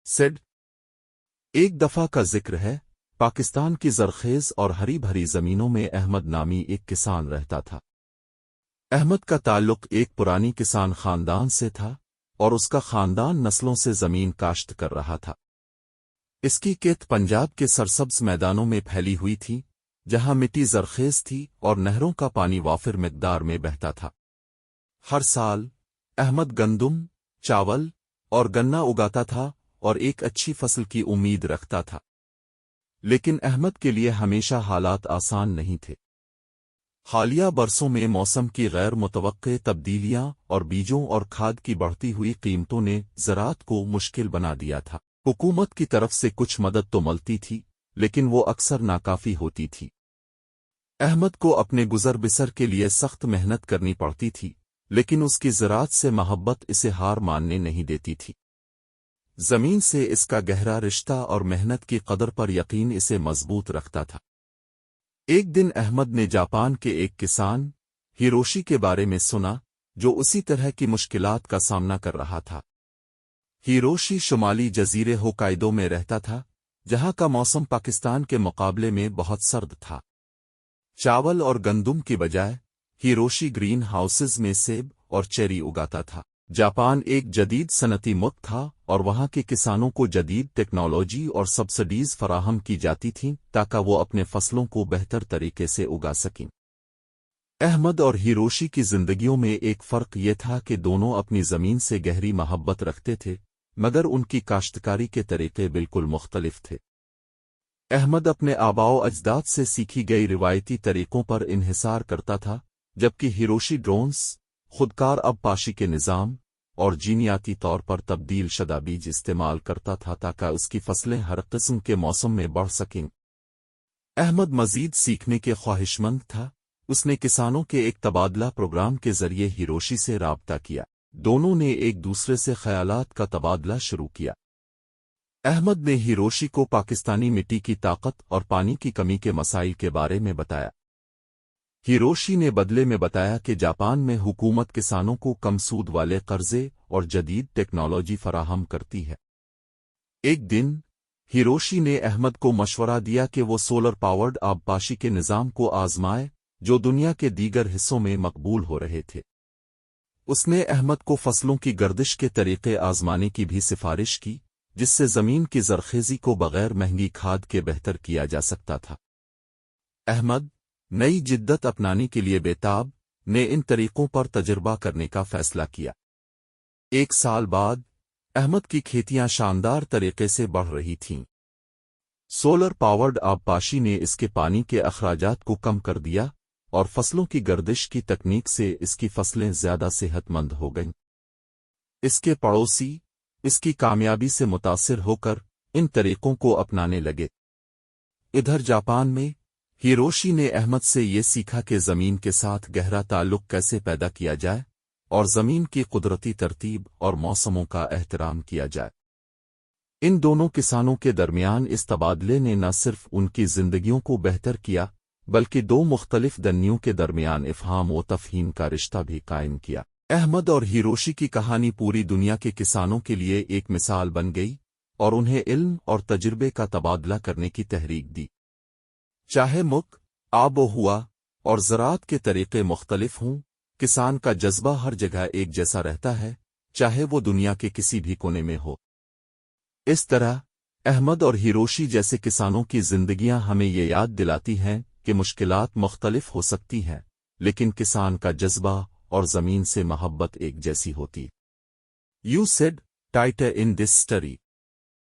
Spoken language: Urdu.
سیڈ ایک دفعہ کا ذکر ہے، پاکستان کی زرخیز اور ہری بھری زمینوں میں احمد نامی ایک کسان رہتا تھا۔ احمد کا تعلق ایک پرانی کسان خاندان سے تھا اور اس کا خاندان نسلوں سے زمین کاشت کر رہا تھا۔ اس کی کھیت پنجاب کے سرسبز میدانوں میں پھیلی ہوئی تھی، جہاں مٹی زرخیز تھی اور نہروں کا پانی وافر مقدار میں بہتا تھا۔ ہر سال احمد گندم، چاول اور گنا اگاتا تھا اور ایک اچھی فصل کی امید رکھتا تھا، لیکن احمد کے لیے ہمیشہ حالات آسان نہیں تھے۔ حالیہ برسوں میں موسم کی غیر متوقع تبدیلیاں اور بیجوں اور کھاد کی بڑھتی ہوئی قیمتوں نے زراعت کو مشکل بنا دیا تھا۔ حکومت کی طرف سے کچھ مدد تو ملتی تھی، لیکن وہ اکثر ناکافی ہوتی تھی۔ احمد کو اپنے گزر بسر کے لیے سخت محنت کرنی پڑتی تھی، لیکن اس کی زراعت سے محبت اسے ہار ماننے نہیں دیتی تھی۔ زمین سے اس کا گہرا رشتہ اور محنت کی قدر پر یقین اسے مضبوط رکھتا تھا۔ ایک دن احمد نے جاپان کے ایک کسان ہیروشی کے بارے میں سنا، جو اسی طرح کی مشکلات کا سامنا کر رہا تھا۔ ہیروشی شمالی جزیرے ہوکائیدو میں رہتا تھا، جہاں کا موسم پاکستان کے مقابلے میں بہت سرد تھا۔ چاول اور گندم کی بجائے ہیروشی گرین ہاؤسز میں سیب اور چیری اگاتا تھا۔ جاپان ایک جدید صنعتی ملک تھا اور وہاں کے کسانوں کو جدید ٹیکنالوجی اور سبسڈیز فراہم کی جاتی تھیں تاکہ وہ اپنے فصلوں کو بہتر طریقے سے اگا سکیں۔ احمد اور ہیروشی کی زندگیوں میں ایک فرق یہ تھا کہ دونوں اپنی زمین سے گہری محبت رکھتے تھے، مگر ان کی کاشتکاری کے طریقے بالکل مختلف تھے۔ احمد اپنے آباء و اجداد سے سیکھی گئی روایتی طریقوں پر انحصار کرتا تھا، جبکہ ہیروشی ڈرونز، خودکار اب پاشی کے نظام اور جینیاتی طور پر تبدیل شدہ بیج استعمال کرتا تھا تاکہ اس کی فصلیں ہر قسم کے موسم میں بڑھ سکیں۔ احمد مزید سیکھنے کے خواہش مند تھا۔ اس نے کسانوں کے ایک تبادلہ پروگرام کے ذریعے ہیروشی سے رابطہ کیا۔ دونوں نے ایک دوسرے سے خیالات کا تبادلہ شروع کیا۔ احمد نے ہیروشی کو پاکستانی مٹی کی طاقت اور پانی کی کمی کے مسائل کے بارے میں بتایا۔ ہیروشی نے بدلے میں بتایا کہ جاپان میں حکومت کسانوں کو کم سود والے قرضے اور جدید ٹیکنالوجی فراہم کرتی ہے۔ ایک دن ہیروشی نے احمد کو مشورہ دیا کہ وہ سولر پاورڈ آبپاشی کے نظام کو آزمائے، جو دنیا کے دیگر حصوں میں مقبول ہو رہے تھے۔ اس نے احمد کو فصلوں کی گردش کے طریقے آزمانے کی بھی سفارش کی، جس سے زمین کی زرخیزی کو بغیر مہنگی کھاد کے بہتر کیا جا سکتا تھا۔ احمد نئی جدت اپنانے کے لیے بیتاب نے ان طریقوں پر تجربہ کرنے کا فیصلہ کیا۔ ایک سال بعد احمد کی کھیتیاں شاندار طریقے سے بڑھ رہی تھیں۔ سولر پاورڈ آبپاشی نے اس کے پانی کے اخراجات کو کم کر دیا اور فصلوں کی گردش کی تکنیک سے اس کی فصلیں زیادہ صحت مند ہو گئیں۔ اس کے پڑوسی اس کی کامیابی سے متاثر ہو کر ان طریقوں کو اپنانے لگے۔ ادھر جاپان میں ہیروشی نے احمد سے یہ سیکھا کہ زمین کے ساتھ گہرا تعلق کیسے پیدا کیا جائے اور زمین کی قدرتی ترتیب اور موسموں کا احترام کیا جائے۔ ان دونوں کسانوں کے درمیان اس تبادلے نے نہ صرف ان کی زندگیوں کو بہتر کیا، بلکہ دو مختلف دنیوں کے درمیان افہام و تفہیم کا رشتہ بھی قائم کیا۔ احمد اور ہیروشی کی کہانی پوری دنیا کے کسانوں کے لیے ایک مثال بن گئی اور انہیں علم اور تجربے کا تبادلہ کرنے کی تحریک دی۔ چاہے ملک، آب و ہوا اور زراعت کے طریقے مختلف ہوں، کسان کا جذبہ ہر جگہ ایک جیسا رہتا ہے، چاہے وہ دنیا کے کسی بھی کونے میں ہو۔ اس طرح احمد اور ہیروشی جیسے کسانوں کی زندگیاں ہمیں یہ یاد دلاتی ہیں کہ مشکلات مختلف ہو سکتی ہیں، لیکن کسان کا جذبہ اور زمین سے محبت ایک جیسی ہوتی۔ You said, tighter in this story.